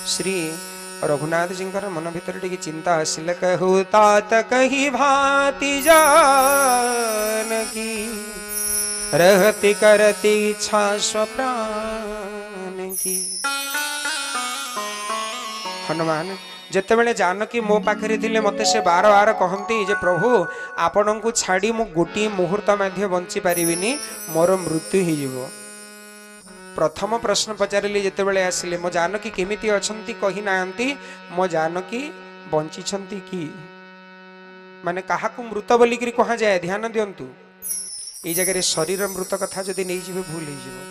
श्री रघुनाथ जी मन भीतर टी चिंता आसिल कहू तात कही भांति जानकी रहती करती इच्छा स्वप्राण की। हनुमान जितेबले जानकी मो पाखे थे मते से बार बार कहती जे प्रभु आपण को छाड़ी मु गोटे मुहूर्त मध्य बंची पारिनी मोर मृत्यु हो। प्रथम प्रश्न पचारे जितेबले आसिले मो जानकी केमिति अछंती कही नांती मो जानकी बंची छंती कि माने काहा को मृत बोली करी कहा जाए ध्यान दियंतु। ए जगह शरीर मृत कथा जदि नहीं जीवे भूल हो जीवो।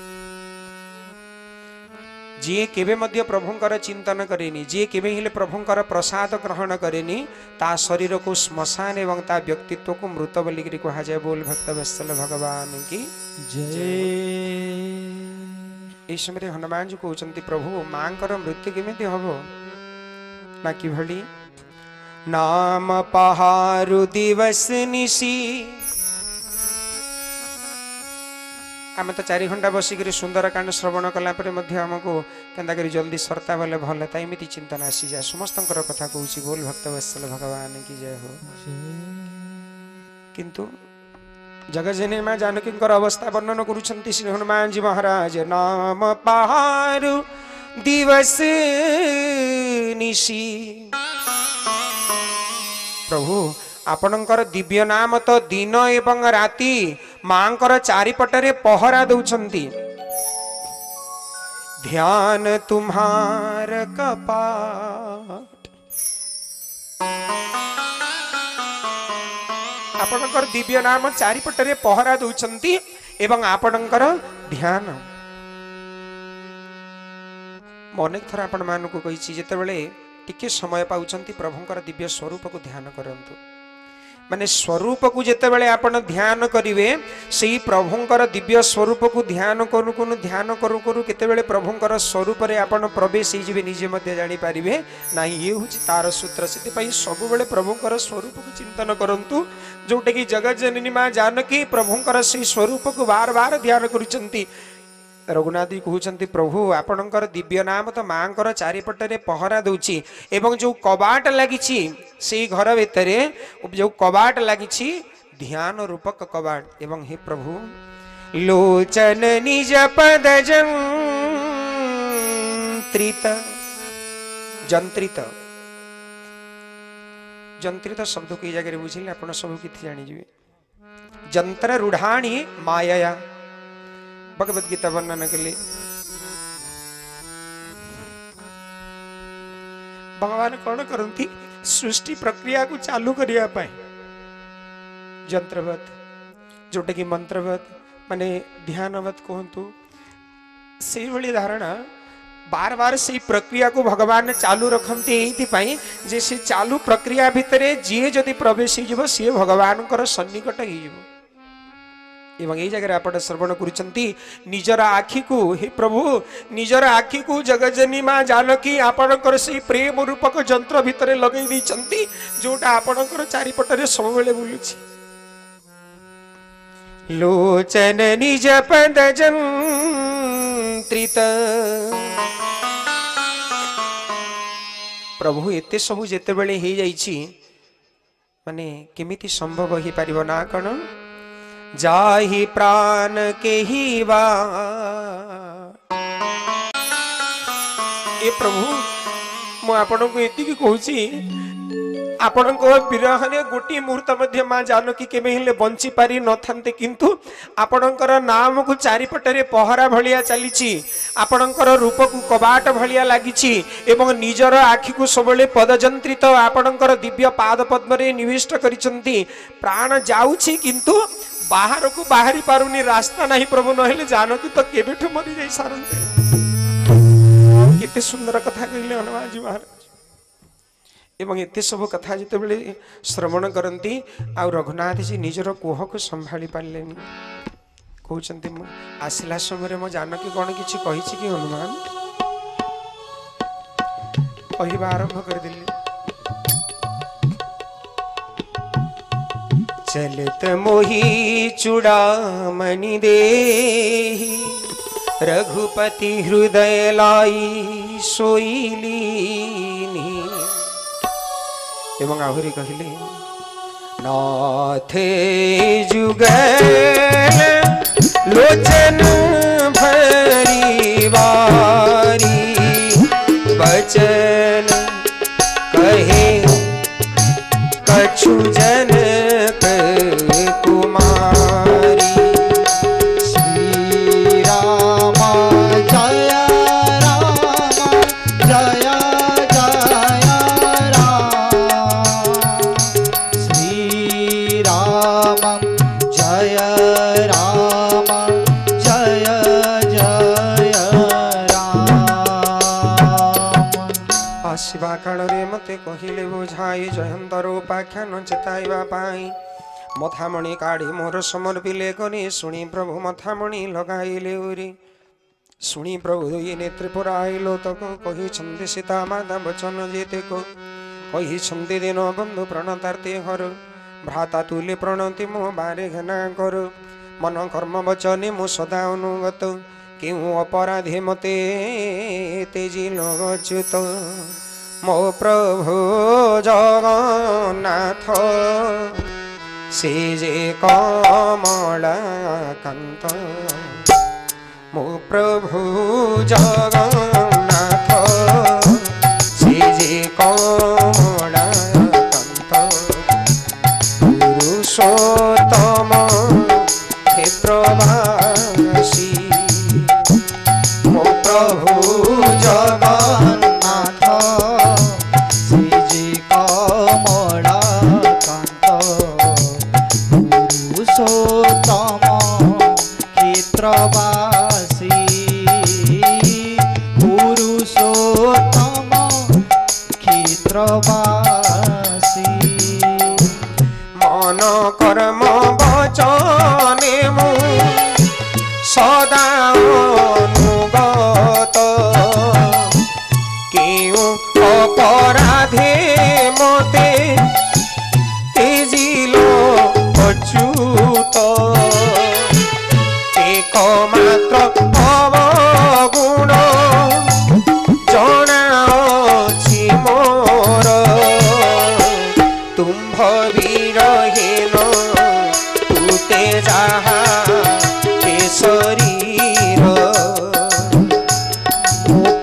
जी केबे मध्य प्रभुंकर चिंतन करेनी जी केबे हेले प्रभुंकर प्रसाद ग्रहण करेनी ता शरीर को श्मशान एवं ता व्यक्तित्व को मृत बोली करी कहा जाए। बोल भक्त वत्सल भगवान की जय। इस समय हनुमान जी कहते प्रभु मां मृत्यु केमिति हम ना कि भली नाम पहारु दिवस निशी। आम तो 4 घंटा बसिक सुंदर कांड श्रवण कलापर आमको केन्ता करी जल्दी सरता बोले भल था एमती चिंतन आसी जाए। समस्त कथा कहूँ बोल भक्त वत्सल भगवान की जय हो। किंतु जगजननी मां जानकी अवस्था वर्णन करुछंती श्री हनुमान जी महाराज। नाम पहारु दिवस निशी प्रभु आपणकर दिव्य नाम तो दिन एवं राति मांकर चारिपटरे पहरा दौछंती। ध्यान तुम्हार कपाट आपणकर दिव्य नाम चारिपटरे पहरा दौछंती एवं आपणकर ध्यान अनेक थर आपण मानक कही जितेबले टिके समय पाउछंती प्रभुंकर दिव्य स्वरूप को ध्यान करंतु। माने स्वरूप को जितेबले आपण ध्यान करिवे सेही प्रभुंकर दिव्य स्वरूप को ध्यान करू करू केतेबेले प्रभुंकर स्वरूप रे आपण प्रवेश हो जिवे निजे मध्य जानि पारिबे नाही। ये होची तार सूत्र। सेति पई सब बेले प्रभुंकर स्वरूप को चिंतन करंतु जोटे कि जगज्जननी मां जानकी प्रभुंकर सेही स्वरूप को बार बार ध्यान करूचंती। रघुनाथ जी कहते प्रभु आपणकर दिव्य नाम तो मांकर चारिपटरे पहरा दूची एवं जो कबाट लगी से घर भितर जो कबाट लगी ध्यान रूपक कबाट एवं हे प्रभु लोचन निज पद जंत्रित जंत्रित जंत्रित शब्द को जगह बुझे आप सब किसी जानीजे जंत्र रूढ़ाणी माया भगवद गीता वर्णन के लिए भगवान कौन करती सृष्टि प्रक्रिया को चालू करिया पाए जंत्रवत जोटे कि मंत्रवत माने ध्यानवत कहतु से भली धारणा बार बार से प्रक्रिया को भगवान चालू रखती ये जे से चालू प्रक्रिया भितर जी जदि प्रवेश हो सी भगवान सन्निकट हो एवं ये जगह आप श्रवण करुचंती निजर आखि को हे प्रभु निजर आखि को जगजनी मां जानकी आपणकर से प्रेम रूपक जंत्र भितर लगे देइचंती जोटा आपणकर चारिपटरे सब बेले बुलुछि। लोचन निज पद जंत्रित प्रभु एते सब जेते बेले हे जाइछि माने केमिति संभव हो पारिबो ना कण जाहि प्राण के ही वा ए प्रभु मु आपण को एति की कहूची आपण को विरह ने गोटी मुहूर्त मध्य मां जानकी केमे हेले बंची पारी न थांते किंतु आपणकर नाम को चारिपटरे पहरा भलिया चलीची आपणकर रूप को कबाट भलिया लागिची एवं निजर आखि को सबले पदजंत्रित आपणकर दिव्य पाद पद्म रे निविष्ट करिसंती। प्राण जाउची किंतु बाहर को बाहरी पारुनी रास्ता नहीं प्रभु नहेले जानकी तो केबेठु मरी जाई सारंते। केते सुंदर कथा कहले हनुमान जी महाराज एवं एते सब कथा जिते बेले श्रवण करती आ रघुनाथ जी निजर कोह को संभाली पारलेनी कहउचंती आसिला समय मो जानकी कौन किछि कहिछि कि हनुमान कहबा आरंभ कर दिली। चलत मोही चूड़ामणि देहि रघुपति हृदय लाई ଶୋଇଲିନି। ଏବଂ ଆହୁରି କହିଲେ नाथे जुगल लोचन भरी बारी बचन कहे कछु जनक कुमारी। श्री राम जय राम जय जय राम। श्री राम जय राम जय जय राम। आसवा काଳରେ मते कहिले बुझाई जयंतर उपाख्यान चेताइबा पाई मथामणि काढ़ी मोर समर्पिले करी शुणी प्रभु मथामणि लगाइले उरी। शुणी प्रभु दुई नेत्र पुराइलो तक कही छंदे सीता माता वचन जेते को कही छंदे दिन बंधु प्रणतार्ते घर भ्राता तुले प्रणति मो बारे घना कर मन कर्म वचने मो सदा अनुगत क्यों अपराधे मते तेजिल अच्युत मो प्रभु जगन्नाथ से जे कमलाकांत। मो प्रभु जगन्नाथ से जे कमलाकांत पुरुषोत्तम क्षेत्रवासी। मो प्रभु जगन्नाथ श्री जी कमलाकांत पुरुषोत्तम क्षेत्रवासी। पुरुषोत्तम क्षेत्रवासी। मन कर्म वचने मु सदा अनुगत क्यों अपराधे मते तेजिल अच्युत एकमात्र अवगुण जनाछि मोर तुम्भ विरहीन तुते जाहा के शरीर।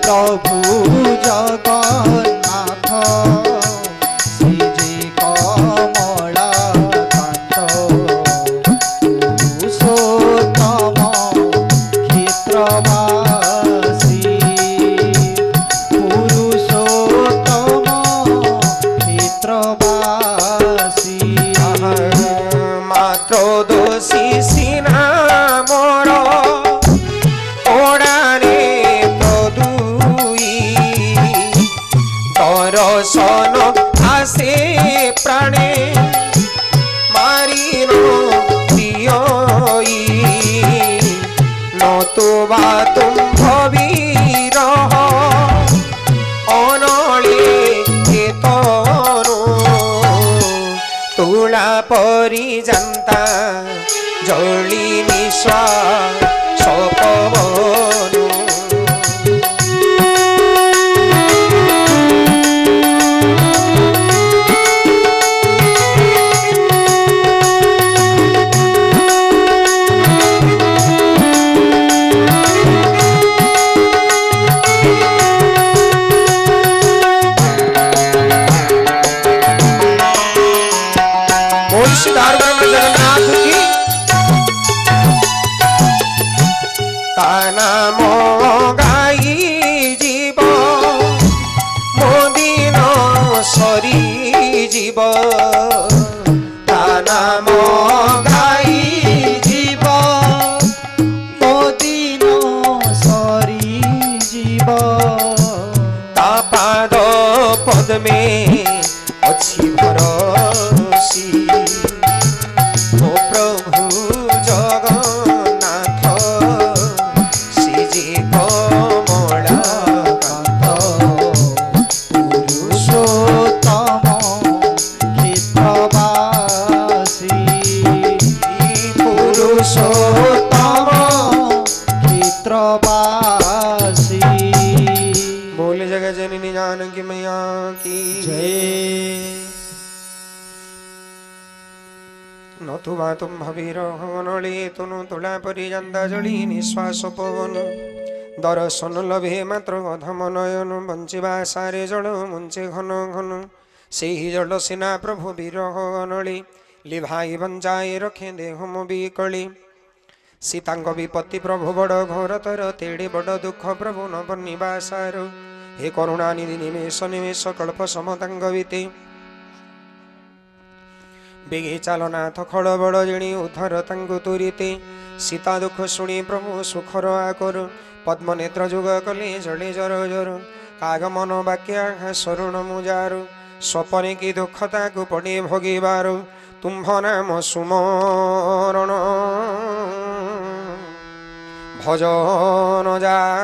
प्रभु जगन्नाथ श्री जी कमलाकांत पुरुषोत्तम क्षेत्रवासी। पुरुषोत्तम क्षेत्रवासी। मात्र दोषी सिना मोर ओडारे प्रदुई दर्शन आसे प्राणे मारिनो दियोई नतुबा तुम भविरह अनले तनु तुला परी जनता जली निश्वा सपवनु। जगन्नाथ की ताना मो गाई जीव मोदिन सरी जीव ताना मो गाई जीव मोदिन सरी जीव। तापाद पद्मे अच्छी भरसी ओ प्रभु जगन्नाथ श्री जी कमलाकांत पुरुषोत्तम क्षेत्रवासी। जननी जानकी मैया की जय। नथुवा तुम भवीर हवनली तुनु तुला परी जांदा जली निश्वास पवन दर्शन लभे मात्र अधम नयन बंचिबा सारे जल मुंचे घन घन से ही जल सिना प्रभु विरह अनली लिभाई बंचाए रखे देह बिकली सीतांग विपत्ति प्रभु बड़ घोर तर तेड़े बड़ दुख प्रभु न बनिबासार हे करुणा निधि निमेष निमेष कल्प समतांग बीते बेगे चालनाथ खड़ बड़ जिणी उद्धर तांगु तुरीते सीता दुख शुणी प्रभु सुखर आकर पद्म नेत्र जुग कले जले जर जर काग मन वाक्या शरण मुजारु स्वपने की दुखता को पड़े भोगीबार तुम्भ नाम सुमरण भजन जानाहि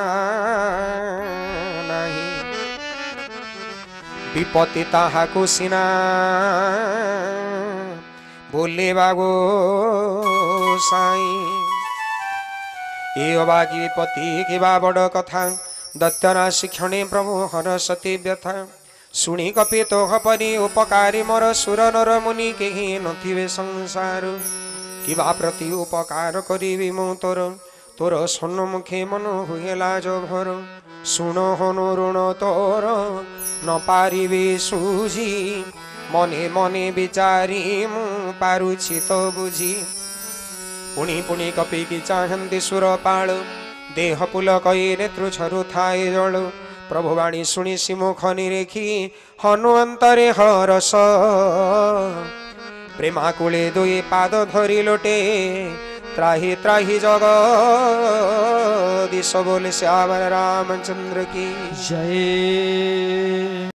विपत्ति ताहाकु सिना बोले बागो साई ए अबागी विपत्ति कि बड़ कथा दत्तरा शिक्षणे प्रभु हर सती व्यथा शुणी कपि तोह परी उपकारी मोर सुर नर मुनि केही नथिबे संसार किबा प्रति उपकार करिबि मु तोर तोर सन्मुखे मन हुए लाज भर शुण हनु ऋण तोर न पारिबि सुझी मने मने विचारी मु पारुछि तो बुझी पुणी पुणी कपि की चाहंती सुरपाल देह पुल कई नेत्रु छरु थाए जल प्रभुवाणी शुणी सिमुख निरेखी हनु अंतरे हरस प्रेमाकुले दुई पाद धरी लोटे त्राही त्राही जगदीश बोले श्याम रामचंद्र की जय।